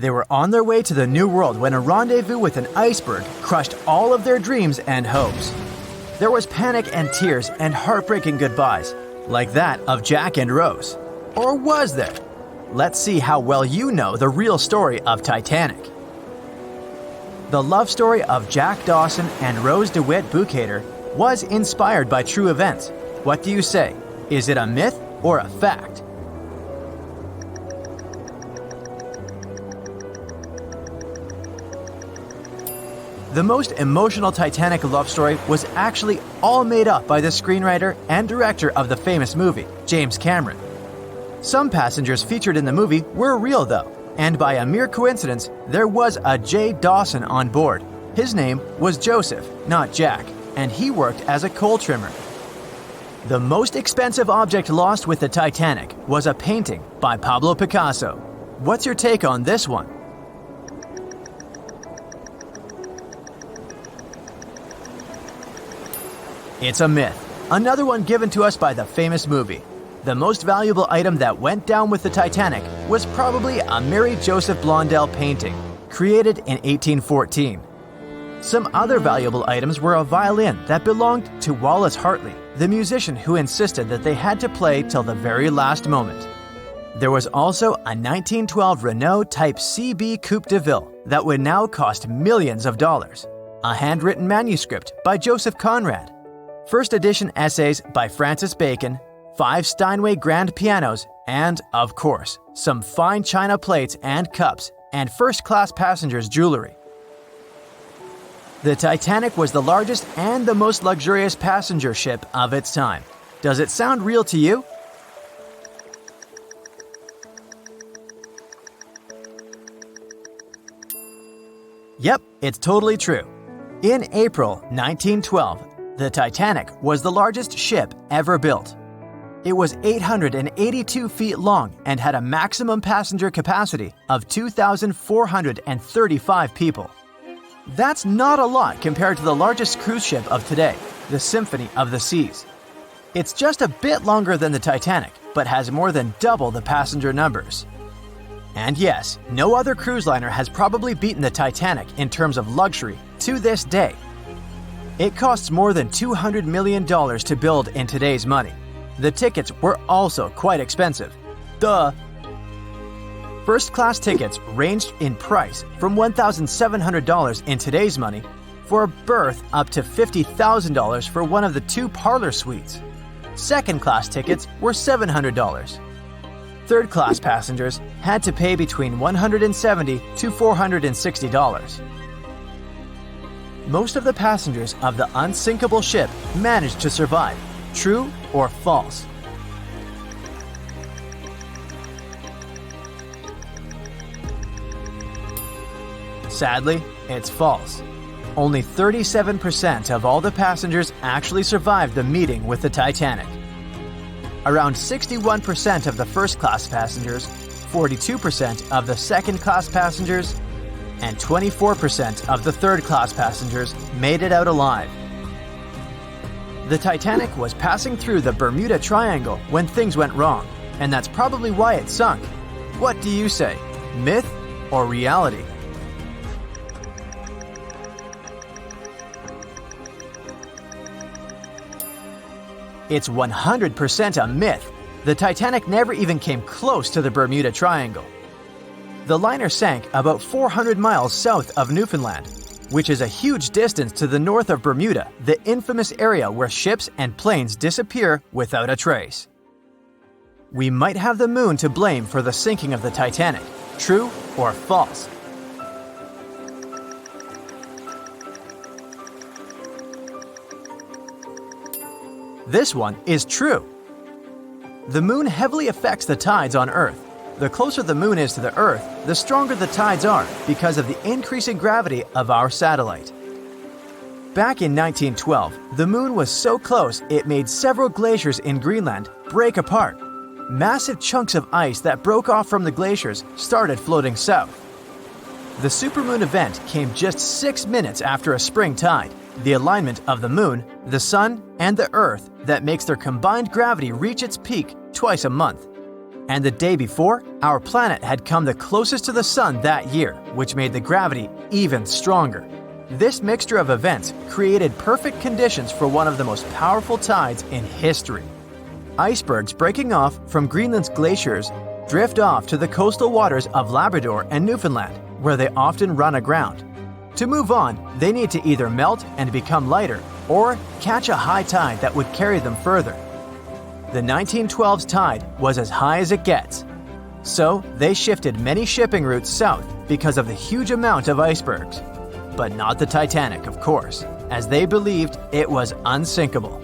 They were on their way to the New World when a rendezvous with an iceberg crushed all of their dreams and hopes. There was panic and tears and heartbreaking goodbyes, like that of Jack and Rose. Or was there? Let's see how well you know the real story of Titanic. The love story of Jack Dawson and Rose DeWitt Bukater was inspired by true events. What do you say? Is it a myth or a fact? The most emotional Titanic love story was actually all made up by the screenwriter and director of the famous movie, James Cameron. Some passengers featured in the movie were real though, and by a mere coincidence, there was a J. Dawson on board. His name was Joseph, not Jack, and he worked as a coal trimmer. The most expensive object lost with the Titanic was a painting by Pablo Picasso. What's your take on this one? It's a myth. Another one given to us by the famous movie. The most valuable item that went down with the Titanic was probably a Mary Joseph Blondell painting, created in 1814. Some other valuable items were a violin that belonged to Wallace Hartley, the musician who insisted that they had to play till the very last moment. There was also a 1912 Renault Type CB Coupe de Ville that would now cost millions of dollars, a handwritten manuscript by Joseph Conrad, first edition essays by Francis Bacon, 5 Steinway grand pianos, and, of course, some fine china plates and cups and first-class passengers' jewelry. The Titanic was the largest and the most luxurious passenger ship of its time. Does it sound real to you? Yep, it's totally true. In April 1912, the Titanic was the largest ship ever built. It was 882 feet long and had a maximum passenger capacity of 2,435 people. That's not a lot compared to the largest cruise ship of today, the Symphony of the Seas. It's just a bit longer than the Titanic, but has more than double the passenger numbers. And yes, no other cruise liner has probably beaten the Titanic in terms of luxury to this day. It costs more than $200 million to build in today's money. The tickets were also quite expensive. Duh! First-class tickets ranged in price from $1,700 in today's money for a berth up to $50,000 for one of the 2 parlor suites. Second-class tickets were $700. Third-class passengers had to pay between $170 to $460. Most of the passengers of the unsinkable ship managed to survive. True or false? Sadly, it's false. Only 37% of all the passengers actually survived the meeting with the Titanic. Around 61% of the first-class passengers, 42% of the second-class passengers, and 24% of the third-class passengers made it out alive. The Titanic was passing through the Bermuda Triangle when things went wrong, and that's probably why it sunk. What do you say, myth or reality? It's 100% a myth. The Titanic never even came close to the Bermuda Triangle. The liner sank about 400 miles south of Newfoundland, which is a huge distance to the north of Bermuda, the infamous area where ships and planes disappear without a trace. We might have the moon to blame for the sinking of the Titanic. True or false? This one is true. The moon heavily affects the tides on Earth. The closer the moon is to the Earth, the stronger the tides are because of the increasing gravity of our satellite. Back in 1912, the moon was so close it made several glaciers in Greenland break apart. Massive chunks of ice that broke off from the glaciers started floating south. The supermoon event came just 6 minutes after a spring tide, the alignment of the moon, the sun, and the Earth that makes their combined gravity reach its peak twice a month. And the day before, our planet had come the closest to the sun that year, which made the gravity even stronger. This mixture of events created perfect conditions for one of the most powerful tides in history. Icebergs breaking off from Greenland's glaciers drift off to the coastal waters of Labrador and Newfoundland, where they often run aground. To move on, they need to either melt and become lighter or catch a high tide that would carry them further. The 1912's tide was as high as it gets. So they shifted many shipping routes south because of the huge amount of icebergs. But not the Titanic, of course, as they believed it was unsinkable.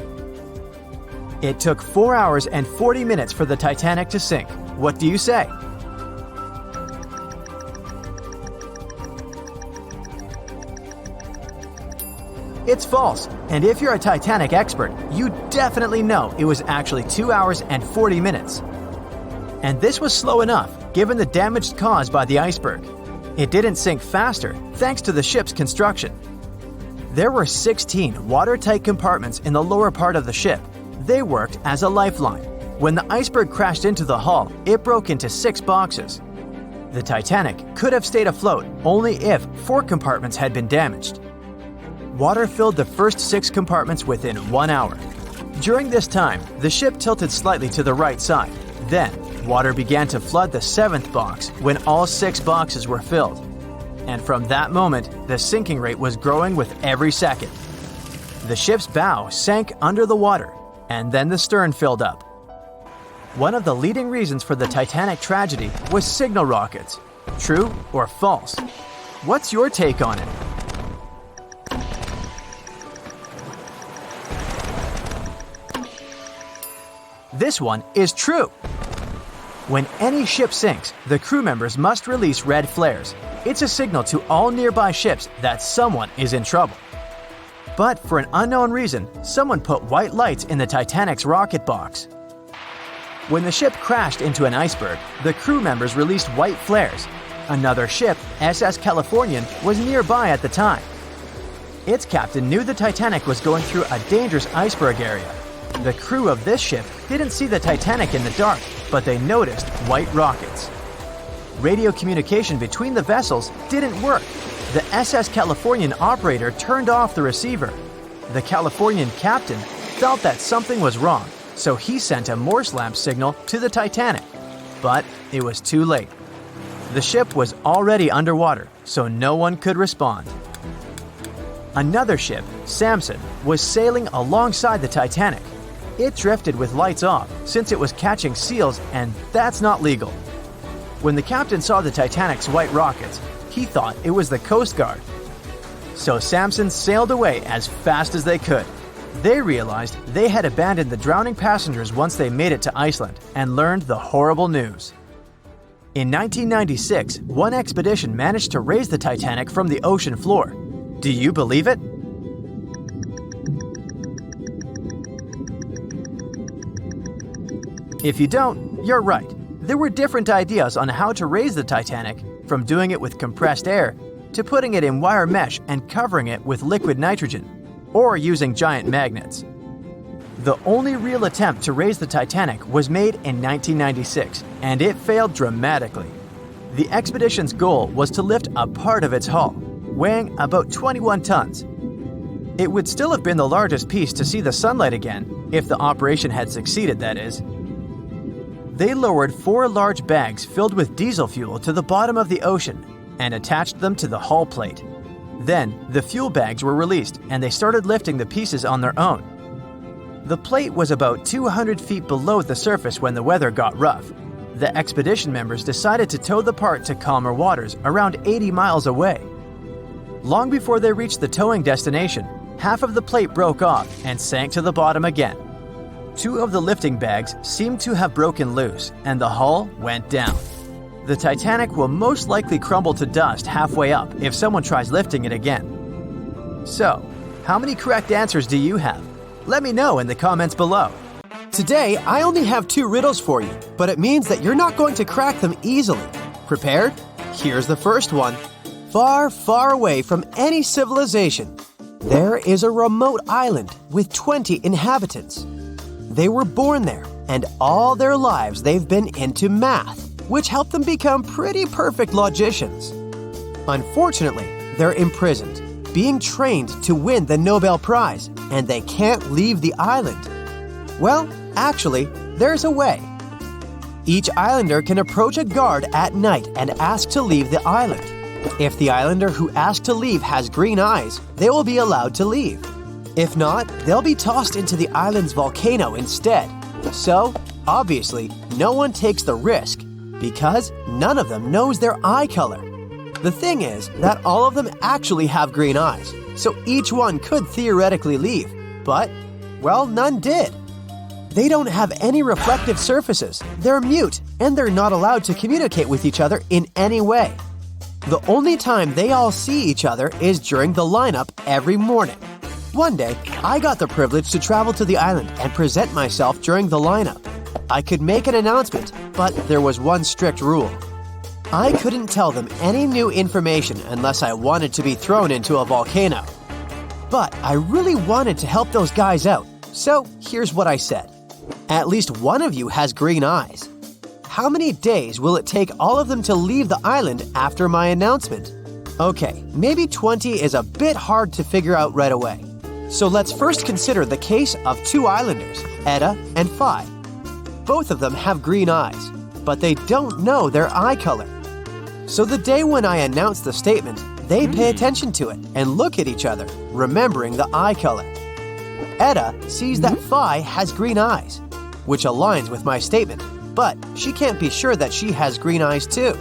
It took 4 hours and 40 minutes for the Titanic to sink. What do you say? It's false, and if you're a Titanic expert, you definitely know it was actually 2 hours and 40 minutes. And this was slow enough, given the damage caused by the iceberg. It didn't sink faster, thanks to the ship's construction. There were 16 watertight compartments in the lower part of the ship. They worked as a lifeline. When the iceberg crashed into the hull, it broke into 6 boxes. The Titanic could have stayed afloat only if 4 compartments had been damaged. Water filled the first 6 compartments within 1 hour. During this time, the ship tilted slightly to the right side. Then, water began to flood the 7th box when all 6 boxes were filled. And from that moment, the sinking rate was growing with every second. The ship's bow sank under the water, and then the stern filled up. One of the leading reasons for the Titanic tragedy was signal rockets. True or false? What's your take on it? This one is true. When any ship sinks, the crew members must release red flares. It's a signal to all nearby ships that someone is in trouble. But for an unknown reason, someone put white lights in the Titanic's rocket box. When the ship crashed into an iceberg, the crew members released white flares. Another ship, SS Californian, was nearby at the time. Its captain knew the Titanic was going through a dangerous iceberg area. The crew of this ship didn't see the Titanic in the dark, but they noticed white rockets. Radio communication between the vessels didn't work. The SS Californian operator turned off the receiver. The Californian captain felt that something was wrong, so he sent a Morse lamp signal to the Titanic. But it was too late. The ship was already underwater, so no one could respond. Another ship, Samson, was sailing alongside the Titanic. It drifted with lights off since it was catching seals, and that's not legal. When the captain saw the Titanic's white rockets, he thought it was the Coast Guard. So Samson sailed away as fast as they could. They realized they had abandoned the drowning passengers once they made it to Iceland and learned the horrible news. In 1996, one expedition managed to raise the Titanic from the ocean floor. Do you believe it? If you don't, you're right. There were different ideas on how to raise the Titanic, from doing it with compressed air to putting it in wire mesh and covering it with liquid nitrogen, or using giant magnets. The only real attempt to raise the Titanic was made in 1996, and it failed dramatically. The expedition's goal was to lift a part of its hull, weighing about 21 tons. It would still have been the largest piece to see the sunlight again, if the operation had succeeded, that is. They lowered 4 large bags filled with diesel fuel to the bottom of the ocean and attached them to the hull plate. Then, the fuel bags were released and they started lifting the pieces on their own. The plate was about 200 feet below the surface when the weather got rough. The expedition members decided to tow the part to calmer waters around 80 miles away. Long before they reached the towing destination, half of the plate broke off and sank to the bottom again. 2 of the lifting bags seemed to have broken loose, and the hull went down. The Titanic will most likely crumble to dust halfway up if someone tries lifting it again. So, how many correct answers do you have? Let me know in the comments below. Today, I only have 2 riddles for you, but it means that you're not going to crack them easily. Prepared? Here's the first one. Far, far away from any civilization, there is a remote island with 20 inhabitants. They were born there, and all their lives they've been into math, which helped them become pretty perfect logicians. Unfortunately, they're imprisoned, being trained to win the Nobel Prize, and they can't leave the island. Well, actually, there's a way. Each islander can approach a guard at night and ask to leave the island. If the islander who asked to leave has green eyes, they will be allowed to leave. If not, they'll be tossed into the island's volcano instead. So, obviously, no one takes the risk because none of them knows their eye color. The thing is that all of them actually have green eyes, so each one could theoretically leave, but, well, none did. They don't have any reflective surfaces, they're mute, and they're not allowed to communicate with each other in any way. The only time they all see each other is during the lineup every morning. One day, I got the privilege to travel to the island and present myself during the lineup. I could make an announcement, but there was one strict rule. I couldn't tell them any new information unless I wanted to be thrown into a volcano. But I really wanted to help those guys out, so here's what I said. At least one of you has green eyes. How many days will it take all of them to leave the island after my announcement? Okay, maybe 20 is a bit hard to figure out right away. So let's first consider the case of two islanders, Etta and Phi. Both of them have green eyes, but they don't know their eye color. So the day when I announce the statement, they pay attention to it and look at each other, remembering the eye color. Etta sees that Phi has green eyes, which aligns with my statement, but she can't be sure that she has green eyes too.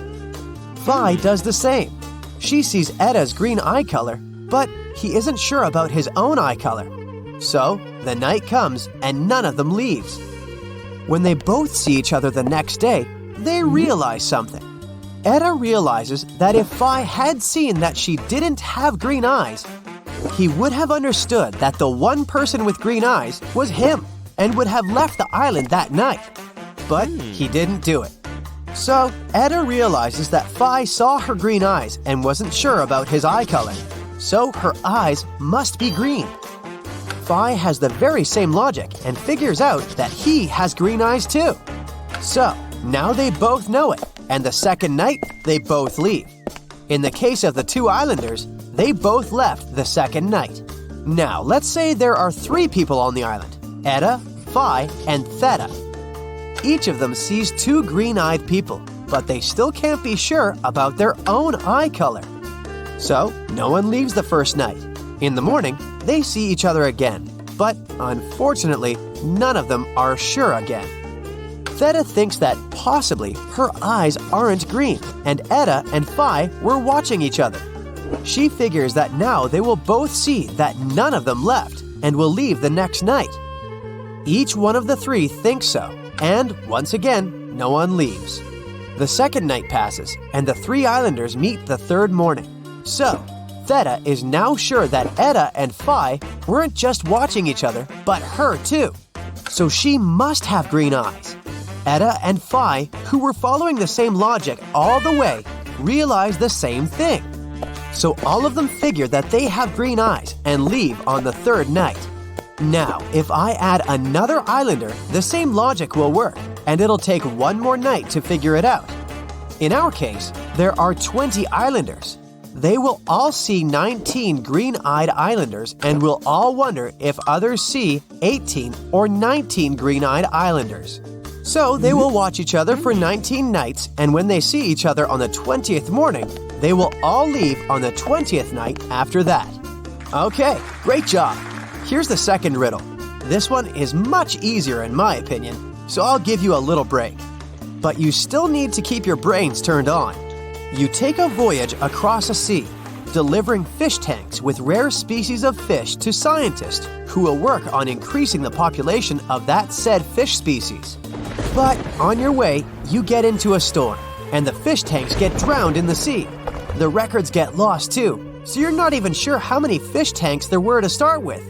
Phi does the same. She sees Etta's green eye color, but he isn't sure about his own eye color. So the night comes and none of them leaves. When they both see each other the next day, they realize something. Etta realizes that if Phi had seen that she didn't have green eyes, he would have understood that the one person with green eyes was him and would have left the island that night. But he didn't do it. So Etta realizes that Phi saw her green eyes and wasn't sure about his eye color. So her eyes must be green. Phi has the very same logic and figures out that he has green eyes too. So now they both know it, and the second night they both leave. In the case of the two islanders, they both left the second night. Now let's say there are 3 people on the island, Etta, Phi, and Theta. Each of them sees 2 green-eyed people, but they still can't be sure about their own eye color. So no one leaves the first night. In the morning, they see each other again, but unfortunately, none of them are sure again. Theta thinks that possibly her eyes aren't green, and Etta and Phi were watching each other. She figures that now they will both see that none of them left and will leave the next night. Each one of the 3 thinks so, and once again, no one leaves. The second night passes, and the 3 islanders meet the third morning. So, Theta is now sure that Etta and Phi weren't just watching each other, but her too. So she must have green eyes. Etta and Phi, who were following the same logic all the way, realize the same thing. So all of them figure that they have green eyes and leave on the third night. Now, if I add another islander, the same logic will work, and it'll take one more night to figure it out. In our case, there are 20 islanders. They will all see 19 green-eyed islanders and will all wonder if others see 18 or 19 green-eyed islanders. So they will watch each other for 19 nights, and when they see each other on the 20th morning, they will all leave on the 20th night after that. Okay, great job. Here's the second riddle. This one is much easier in my opinion, so I'll give you a little break. But you still need to keep your brains turned on. You take a voyage across a sea, delivering fish tanks with rare species of fish to scientists who will work on increasing the population of that said fish species. But on your way, you get into a storm, and the fish tanks get drowned in the sea. The records get lost too, so you're not even sure how many fish tanks there were to start with.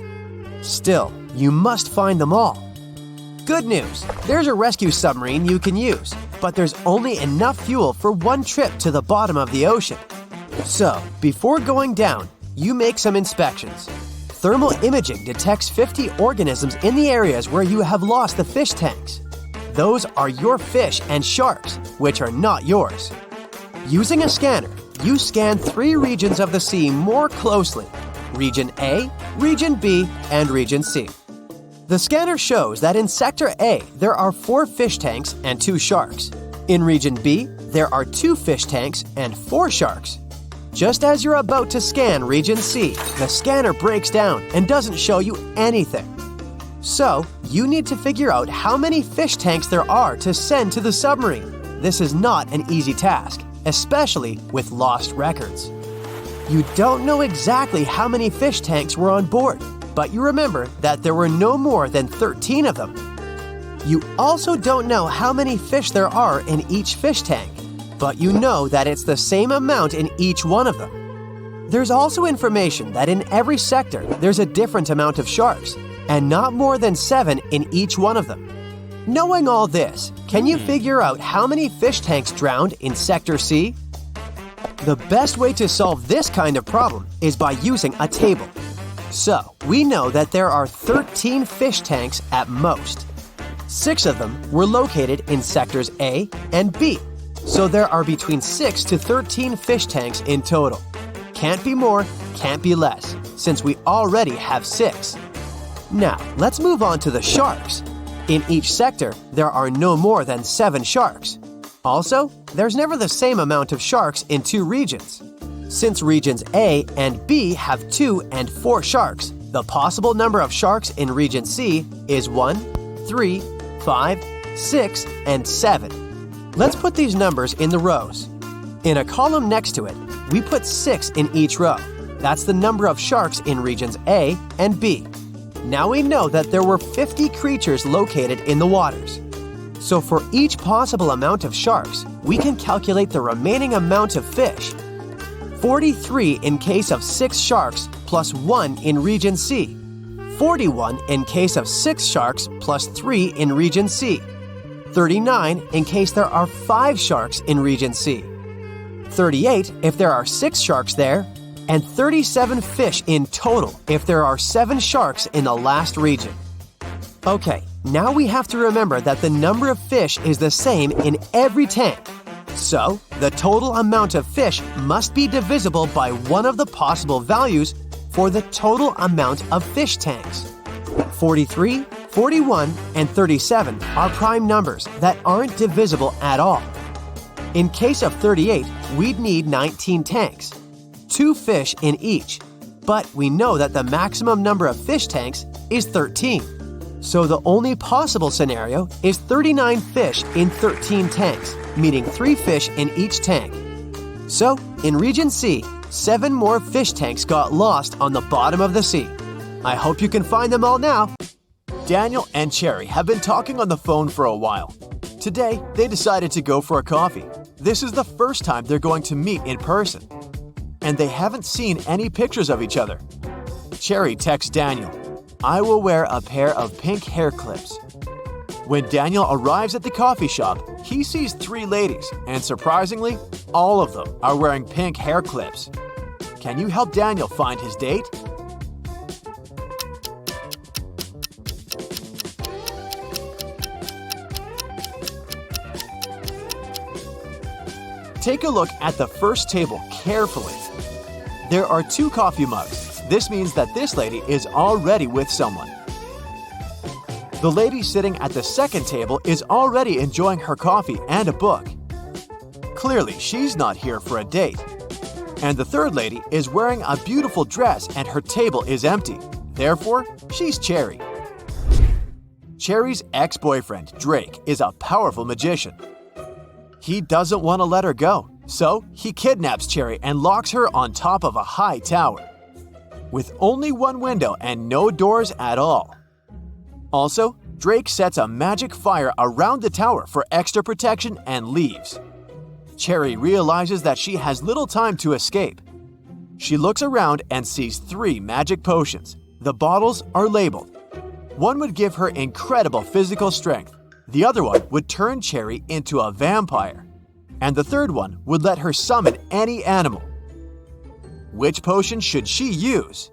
Still, you must find them all. Good news, there's a rescue submarine you can use, but there's only enough fuel for one trip to the bottom of the ocean. So, before going down, you make some inspections. Thermal imaging detects 50 organisms in the areas where you have lost the fish tanks. those are your fish and sharks, which are not yours. Using a scanner, you scan 3 regions of the sea more closely: Region A, Region B, and Region C. The scanner shows that in Sector A, there are 4 fish tanks and 2 sharks. In Region B, there are 2 fish tanks and 4 sharks. Just as you're about to scan Region C, the scanner breaks down and doesn't show you anything. So, you need to figure out how many fish tanks there are to send to the submarine. This is not an easy task, especially with lost records. You don't know exactly how many fish tanks were on board, but you remember that there were no more than 13 of them. You also don't know how many fish there are in each fish tank, but you know that it's the same amount in each one of them. There's also information that in every sector there's a different amount of sharks, and not more than 7 in each one of them. Knowing all this, can you figure out how many fish tanks drowned in Sector C? The best way to solve this kind of problem is by using a table. So, we know that there are 13 fish tanks at most. 6 of them were located in Sectors A and B, so there are between 6 to 13 fish tanks in total. Can't be more, can't be less, since we already have 6. Now, let's move on to the sharks. In each sector, there are no more than 7 sharks. Also, there's never the same amount of sharks in 2 regions. Since regions A and B have 2 and 4 sharks, the possible number of sharks in region C is 1, 3, 5, 6, and 7. Let's put these numbers in the rows. In a column next to it, we put 6 in each row. That's the number of sharks in regions A and B. Now we know that there were 50 creatures located in the waters. So for each possible amount of sharks, we can calculate the remaining amount of fish. 43 in case of 6 sharks plus 1 in region C. 41 in case of 6 sharks plus 3 in region C. 39 in case there are 5 sharks in region C. 38 if there are 6 sharks there, and 37 fish in total if there are 7 sharks in the last region. Okay, now we have to remember that the number of fish is the same in every tank. So, the total amount of fish must be divisible by one of the possible values for the total amount of fish tanks. 43, 41, and 37 are prime numbers that aren't divisible at all. In case of 38, we'd need 19 tanks, 2 fish in each, but we know that the maximum number of fish tanks is 13. So the only possible scenario is 39 fish in 13 tanks, meaning 3 fish in each tank. So, in Region C, 7 more fish tanks got lost on the bottom of the sea. I hope you can find them all now. Daniel and Cherry have been talking on the phone for a while. Today, they decided to go for a coffee. This is the first time they're going to meet in person. And they haven't seen any pictures of each other. Cherry texts Daniel, "I will wear a pair of pink hair clips." When Daniel arrives at the coffee shop, he sees 3 ladies, and surprisingly, all of them are wearing pink hair clips. Can you help Daniel find his date? Take a look at the first table carefully. There are 2 coffee mugs. This means that this lady is already with someone. The lady sitting at the second table is already enjoying her coffee and a book. Clearly, she's not here for a date. And the third lady is wearing a beautiful dress and her table is empty. Therefore, she's Cherry. Cherry's ex-boyfriend, Drake, is a powerful magician. He doesn't want to let her go, so he kidnaps Cherry and locks her on top of a high tower, with only 1 window and no doors at all. Also, Drake sets a magic fire around the tower for extra protection and leaves. Cherry realizes that she has little time to escape. She looks around and sees 3 magic potions. The bottles are labeled. One would give her incredible physical strength. The other one would turn Cherry into a vampire. And the third one would let her summon any animal. Which potion should she use?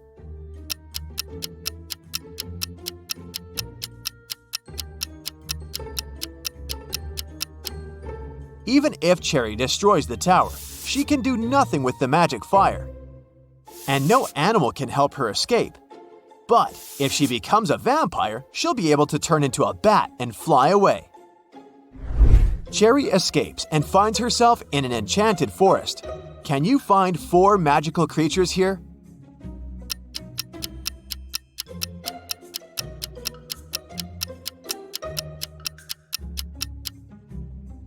Even if Cherry destroys the tower, she can do nothing with the magic fire. And no animal can help her escape. But if she becomes a vampire, she'll be able to turn into a bat and fly away. Cherry escapes and finds herself in an enchanted forest. Can you find 4 magical creatures here?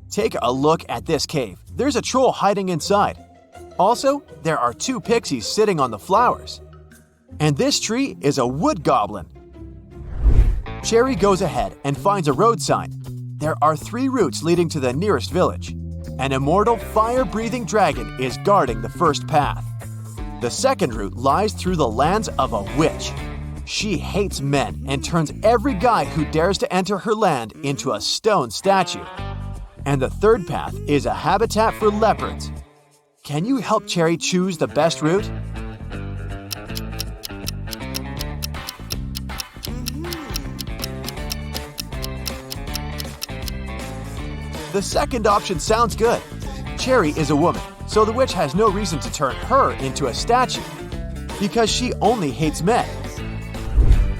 Take a look at this cave. There's a troll hiding inside. Also, there are 2 pixies sitting on the flowers. And this tree is a wood goblin. Cherry goes ahead and finds a road sign. There are 3 routes leading to the nearest village. An immortal fire-breathing dragon is guarding the first path. The second route lies through the lands of a witch. She hates men and turns every guy who dares to enter her land into a stone statue. And the third path is a habitat for leopards. Can you help Cherry choose the best route? The second option sounds good. Cherry is a woman, so the witch has no reason to turn her into a statue, because she only hates men.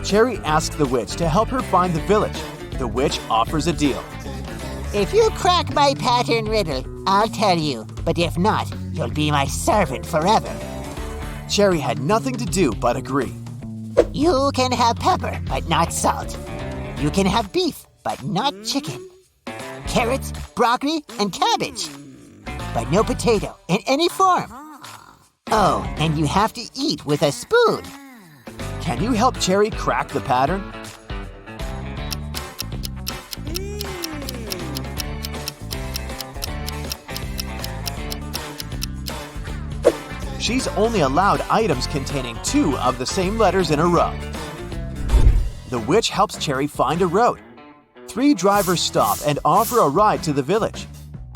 Cherry asks the witch to help her find the village. The witch offers a deal. If you crack my pattern riddle, I'll tell you. But if not, you'll be my servant forever. Cherry had nothing to do but agree. You can have pepper, but not salt. You can have beef, but not chicken. Carrots, broccoli, and cabbage. But no potato in any form. Oh, and you have to eat with a spoon. Can you help Cherry crack the pattern? She's only allowed items containing 2 of the same letters in a row. The witch helps Cherry find a road. 3 drivers stop and offer a ride to the village.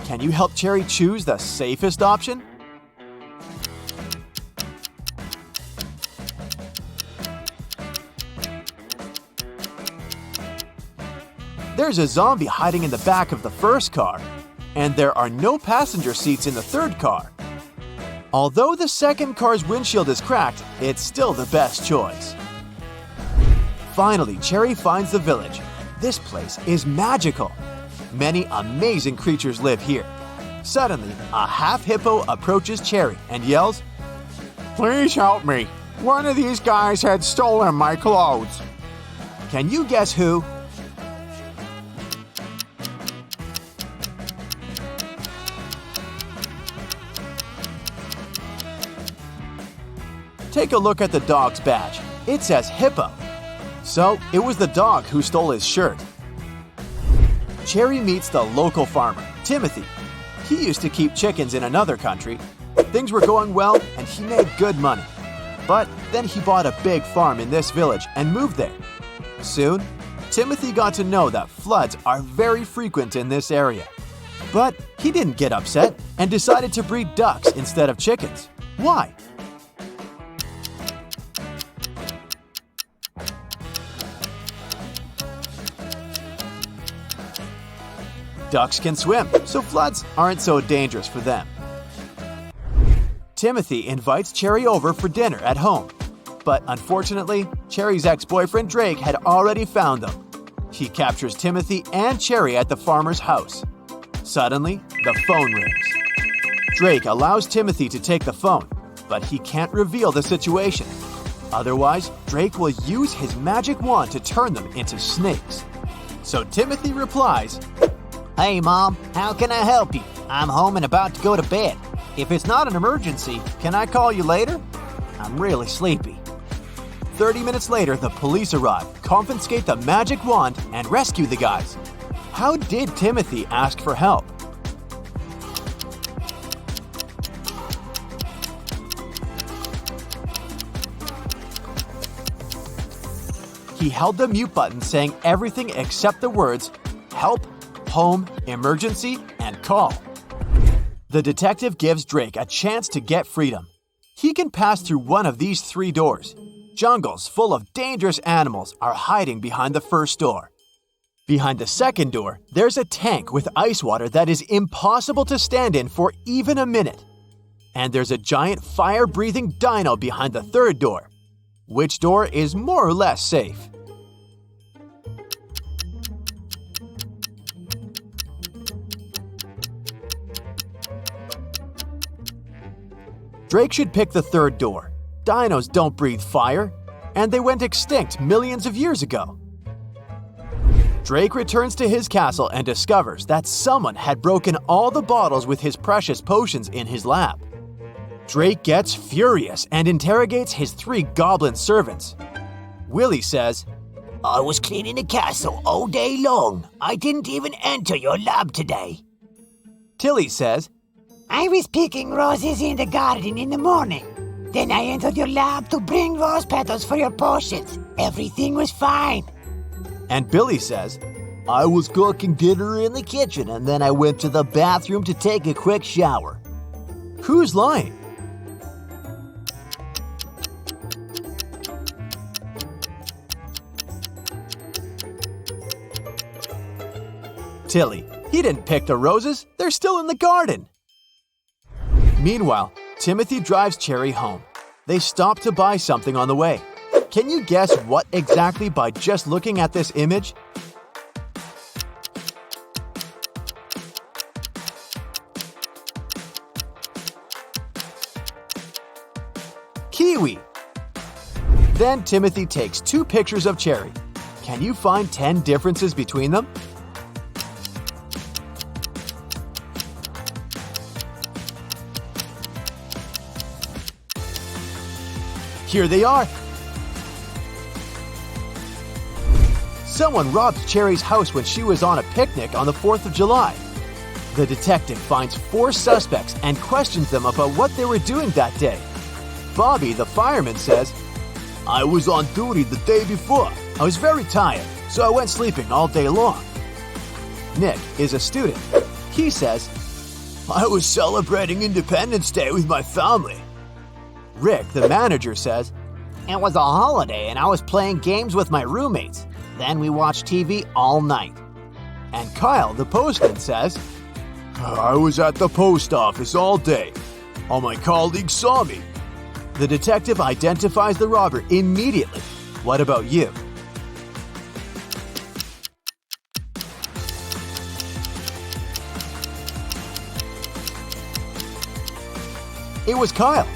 Can you help Cherry choose the safest option? There's a zombie hiding in the back of the first car, and there are no passenger seats in the third car. Although the second car's windshield is cracked, it's still the best choice. Finally, Cherry finds the village. This place is magical. Many amazing creatures live here. Suddenly, a half-hippo approaches Cherry and yells, "Please help me. One of these guys had stolen my clothes." Can you guess who? Take a look at the dog's badge. It says hippo. So, it was the dog who stole his shirt. Cherry meets the local farmer, Timothy. He used to keep chickens in another country. Things were going well and he made good money. But then he bought a big farm in this village and moved there. Soon, Timothy got to know that floods are very frequent in this area. But he didn't get upset and decided to breed ducks instead of chickens. Why? Ducks can swim, so floods aren't so dangerous for them. Timothy invites Cherry over for dinner at home. But unfortunately, Cherry's ex-boyfriend Drake had already found them. He captures Timothy and Cherry at the farmer's house. Suddenly, the phone rings. Drake allows Timothy to take the phone, but he can't reveal the situation. Otherwise, Drake will use his magic wand to turn them into snakes. So Timothy replies, Hey, Mom, how can I help you? I'm home and about to go to bed. If it's not an emergency, can I call you later? I'm really sleepy. 30 minutes later, the police arrive, confiscate the magic wand, and rescue the guys. How did Timothy ask for help? He held the mute button saying everything except the words, help, home, emergency, and call. The detective gives Drake a chance to get freedom. He can pass through one of these 3 doors. Jungles full of dangerous animals are hiding behind the first door. Behind the second door, there's a tank with ice water that is impossible to stand in for even a minute. And there's a giant fire-breathing dino behind the third door. Which door is more or less safe? Drake should pick the third door. Dinos don't breathe fire, and they went extinct millions of years ago. Drake returns to his castle and discovers that someone had broken all the bottles with his precious potions in his lab. Drake gets furious and interrogates his 3 goblin servants. Willie says, I was cleaning the castle all day long. I didn't even enter your lab today. Tilly says, I was picking roses in the garden in the morning. Then I entered your lab to bring rose petals for your potions. Everything was fine. And Billy says, I was cooking dinner in the kitchen and then I went to the bathroom to take a quick shower. Who's lying? Tilly, he didn't pick the roses. They're still in the garden. Meanwhile, Timothy drives Cherry home. They stop to buy something on the way. Can you guess what exactly by just looking at this image? Kiwi! Then Timothy takes 2 pictures of Cherry. Can you find 10 differences between them? Here they are. Someone robbed Cherry's house when she was on a picnic on the 4th of July. The detective finds 4 suspects and questions them about what they were doing that day. Bobby, the fireman, says, I was on duty the day before. I was very tired, so I went sleeping all day long. Nick is a student. He says, I was celebrating Independence Day with my family. Rick, the manager, says, It was a holiday and I was playing games with my roommates. Then we watched TV all night. And Kyle, the postman, says, I was at the post office all day. All my colleagues saw me. The detective identifies the robber immediately. What about you? It was Kyle.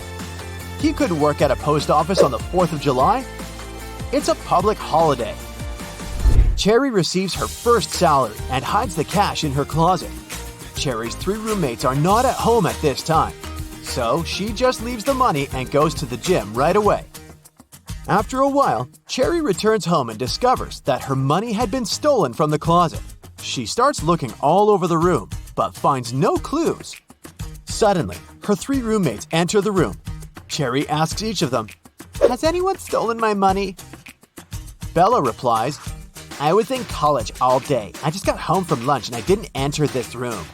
He couldn't work at a post office on the 4th of July. It's a public holiday. Cherry receives her first salary and hides the cash in her closet. Cherry's 3 roommates are not at home at this time, so she just leaves the money and goes to the gym right away. After a while, Cherry returns home and discovers that her money had been stolen from the closet. She starts looking all over the room, but finds no clues. Suddenly, her 3 roommates enter the room. Cherry asks each of them, Has anyone stolen my money? Bella replies, I was in college all day. I just got home from lunch and I didn't enter this room.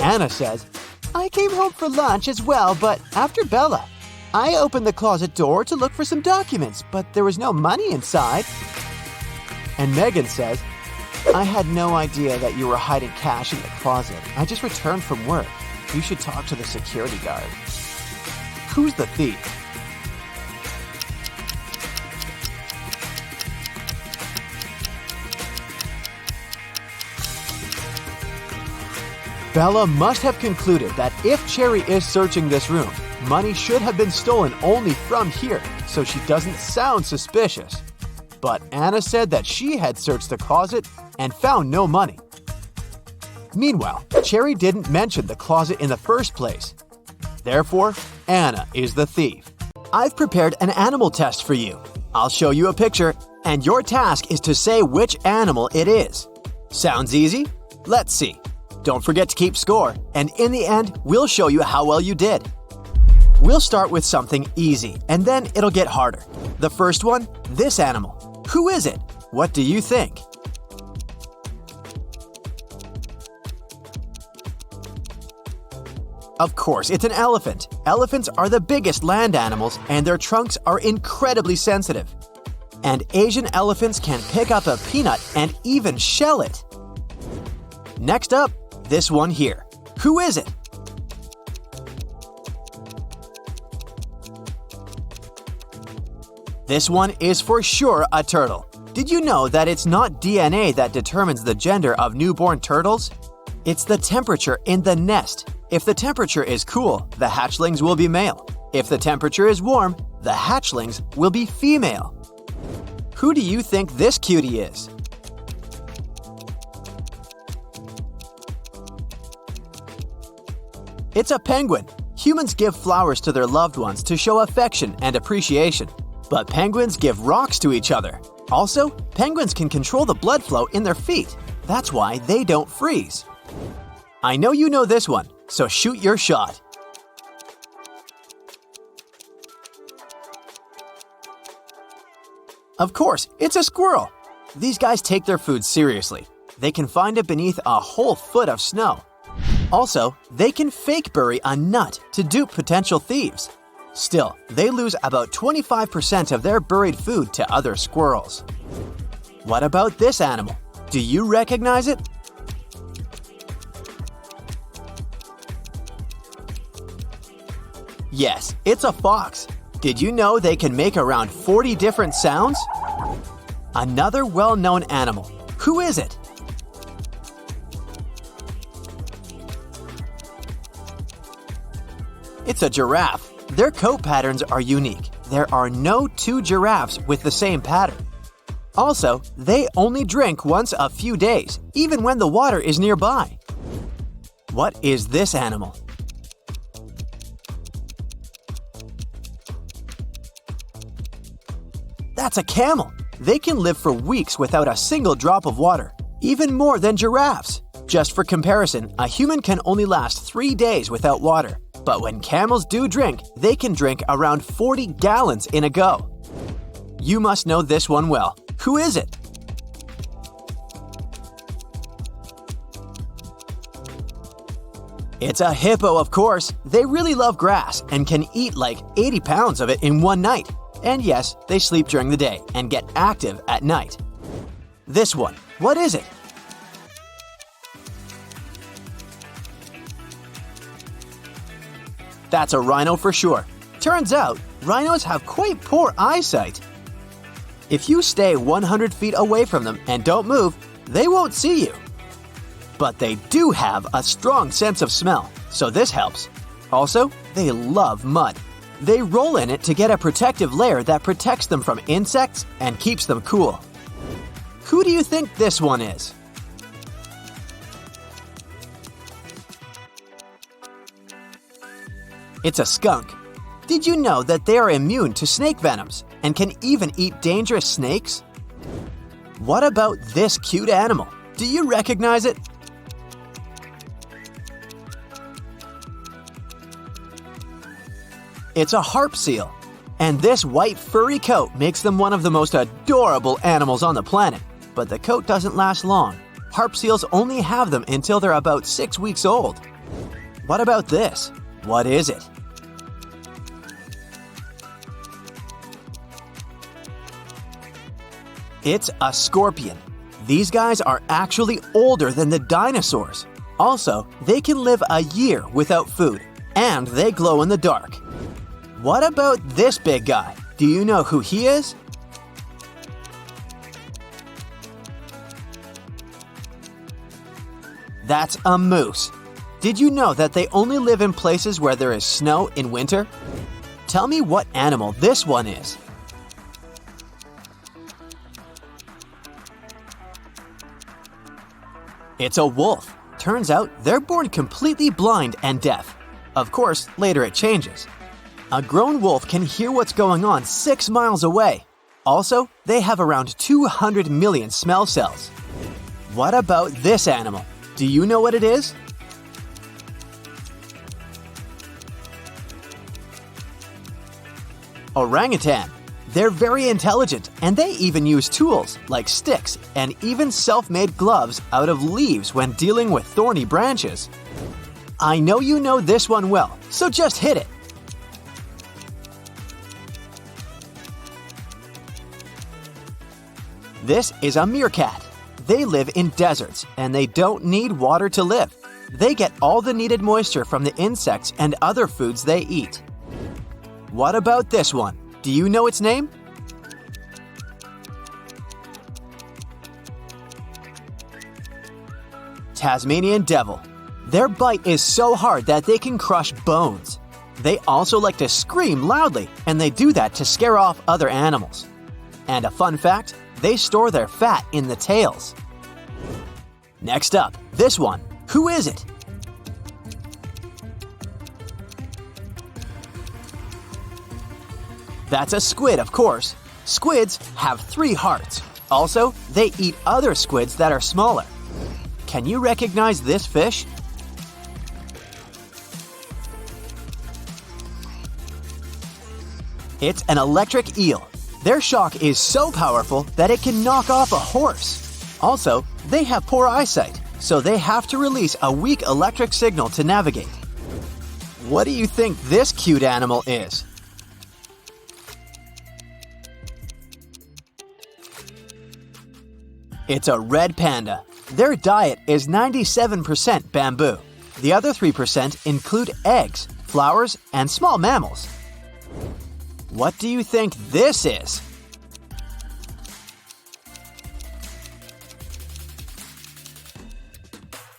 Anna says, I came home for lunch as well, but after Bella. I opened the closet door to look for some documents, but there was no money inside. And Megan says, I had no idea that you were hiding cash in the closet. I just returned from work. You should talk to the security guard. Who's the thief? Bella must have concluded that if Cherry is searching this room, money should have been stolen only from here, so she doesn't sound suspicious. But Anna said that she had searched the closet and found no money. Meanwhile, Cherry didn't mention the closet in the first place. Therefore, Anna is the thief. I've prepared an animal test for you. I'll show you a picture, and your task is to say which animal it is. Sounds easy? Let's see. Don't forget to keep score, and in the end, we'll show you how well you did. We'll start with something easy, and then it'll get harder. The first one, this animal. Who is it? What do you think? Of course, it's an elephant. Elephants are the biggest land animals, and their trunks are incredibly sensitive. And Asian elephants can pick up a peanut and even shell it. Next up, this one here. Who is it? This one is for sure a turtle. Did you know that it's not DNA that determines the gender of newborn turtles? It's the temperature in the nest. If the temperature is cool, the hatchlings will be male. If the temperature is warm, the hatchlings will be female. Who do you think this cutie is? It's a penguin. Humans give flowers to their loved ones to show affection and appreciation. But penguins give rocks to each other. Also, penguins can control the blood flow in their feet. That's why they don't freeze. I know you know this one, so shoot your shot. Of course, it's a squirrel. These guys take their food seriously. They can find it beneath a whole foot of snow. Also, they can fake bury a nut to dupe potential thieves. Still, they lose about 25% of their buried food to other squirrels. What about this animal? Do you recognize it? Yes, it's a fox. Did you know they can make around 40 different sounds? Another well-known animal. Who is it? It's a giraffe. Their coat patterns are unique. There are no two giraffes with the same pattern. Also, they only drink once a few days, even when the water is nearby. What is this animal? That's a camel. They can live for weeks without a single drop of water, even more than giraffes. Just for comparison, a human can only last 3 days without water. But when camels do drink, they can drink around 40 gallons in a go. You must know this one well. Who is it? It's a hippo, of course. They really love grass and can eat like 80 pounds of it in one night. And yes, they sleep during the day and get active at night. This one, what is it? That's a rhino for sure. Turns out, rhinos have quite poor eyesight. If you stay 100 feet away from them and don't move, they won't see you. But they do have a strong sense of smell, so this helps. Also, they love mud. They roll in it to get a protective layer that protects them from insects and keeps them cool. Who do you think this one is? It's a skunk. Did you know that they are immune to snake venoms and can even eat dangerous snakes? What about this cute animal? Do you recognize it? It's a harp seal. And this white furry coat makes them one of the most adorable animals on the planet. But the coat doesn't last long. Harp seals only have them until they're about 6 weeks old. What about this? What is it? It's a scorpion. These guys are actually older than the dinosaurs. Also, they can live a year without food, and they glow in the dark. What about this big guy? Do you know who he is? That's a moose. Did you know that they only live in places where there is snow in winter? Tell me what animal this one is. It's a wolf. Turns out they're born completely blind and deaf. Of course, later it changes. A grown wolf can hear what's going on 6 miles away. Also, they have around 200 million smell cells. What about this animal? Do you know what it is? Orangutan. They're very intelligent, and they even use tools like sticks and even self-made gloves out of leaves when dealing with thorny branches. I know you know this one well, so just hit it. This is a meerkat. They live in deserts and they don't need water to live. They get all the needed moisture from the insects and other foods they eat. What about this one? Do you know its name? Tasmanian devil. Their bite is so hard that they can crush bones. They also like to scream loudly, and they do that to scare off other animals. And a fun fact, they store their fat in the tails. Next up, this one. Who is it? That's a squid, of course. Squids have 3 hearts. Also, they eat other squids that are smaller. Can you recognize this fish? It's an electric eel. Their shock is so powerful that it can knock off a horse. Also, they have poor eyesight, so they have to release a weak electric signal to navigate. What do you think this cute animal is? It's a red panda. Their diet is 97% bamboo. The other 3% include eggs, flowers, and small mammals. What do you think this is?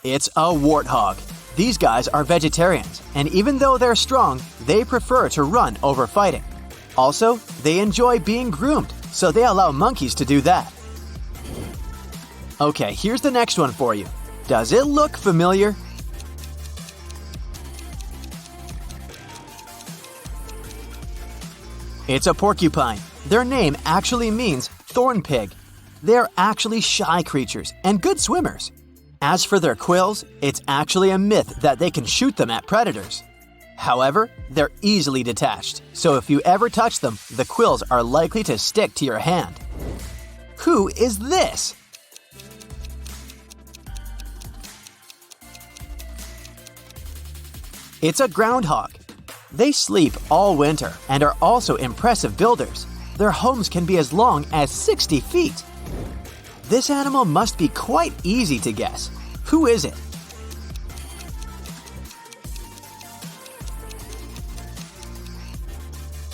It's a warthog. These guys are vegetarians, and even though they're strong, they prefer to run over fighting. Also, they enjoy being groomed, so they allow monkeys to do that. Okay, here's the next one for you. Does it look familiar? It's a porcupine. Their name actually means thorn pig. They're actually shy creatures and good swimmers. As for their quills, it's actually a myth that they can shoot them at predators. However, they're easily detached, so if you ever touch them, the quills are likely to stick to your hand. Who is this? It's a groundhog. They sleep all winter and are also impressive builders. Their homes can be as long as 60 feet. This animal must be quite easy to guess. Who is it?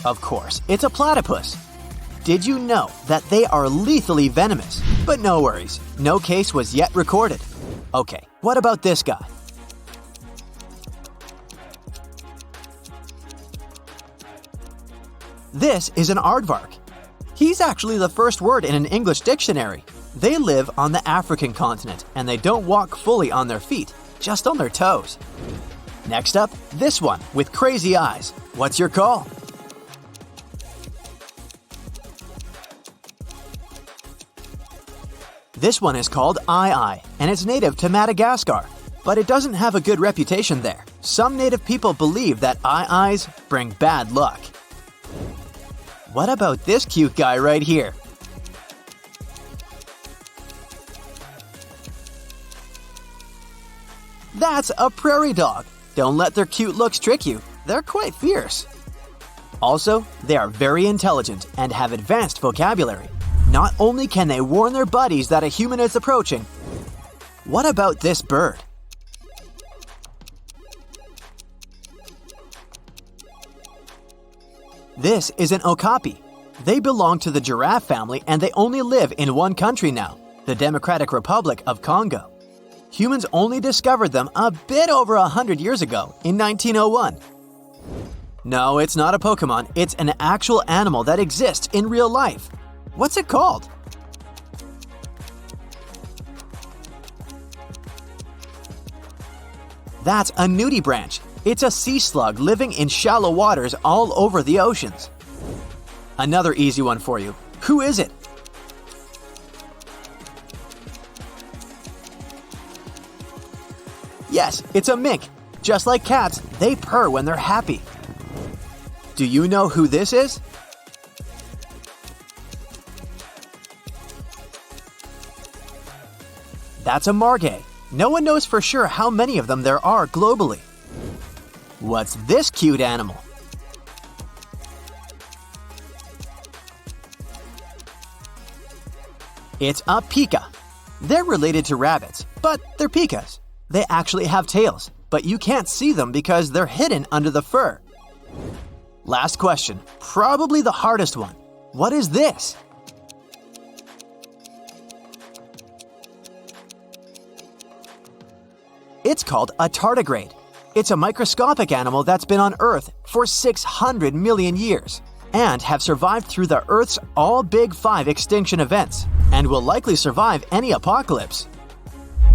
Of course, it's a platypus. Did you know that they are lethally venomous? But no worries, no case was yet recorded. Okay, what about this guy? This is an aardvark. He's actually the first word in an English dictionary. They live on the African continent and they don't walk fully on their feet, just on their toes. Next up, this one with crazy eyes. What's your call? This one is called Eye, and it's native to Madagascar, but it doesn't have a good reputation there. Some native people believe that eyes bring bad luck. What about this cute guy right here? That's a prairie dog. Don't let their cute looks trick you. They're quite fierce. Also, they are very intelligent and have advanced vocabulary. Not only can they warn their buddies that a human is approaching, what about this bird? This is an okapi. They belong to the giraffe family and they only live in one country now, the Democratic Republic of Congo. Humans only discovered them a bit over 100 years ago, in 1901. No, it's not a Pokemon, it's an actual animal that exists in real life. What's it called? That's a nudibranch. It's a sea slug living in shallow waters all over the oceans. Another easy one for you. Who is it? Yes, it's a mink. Just like cats, they purr when they're happy. Do you know who this is? That's a margay. No one knows for sure how many of them there are globally. What's this cute animal? It's a pika. They're related to rabbits, but they're pikas. They actually have tails, but you can't see them because they're hidden under the fur. Last question, probably the hardest one. What is this? It's called a tardigrade. It's a microscopic animal that's been on Earth for 600 million years and have survived through the Earth's all big 5 extinction events and will likely survive any apocalypse.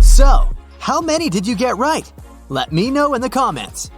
So, how many did you get right? Let me know in the comments.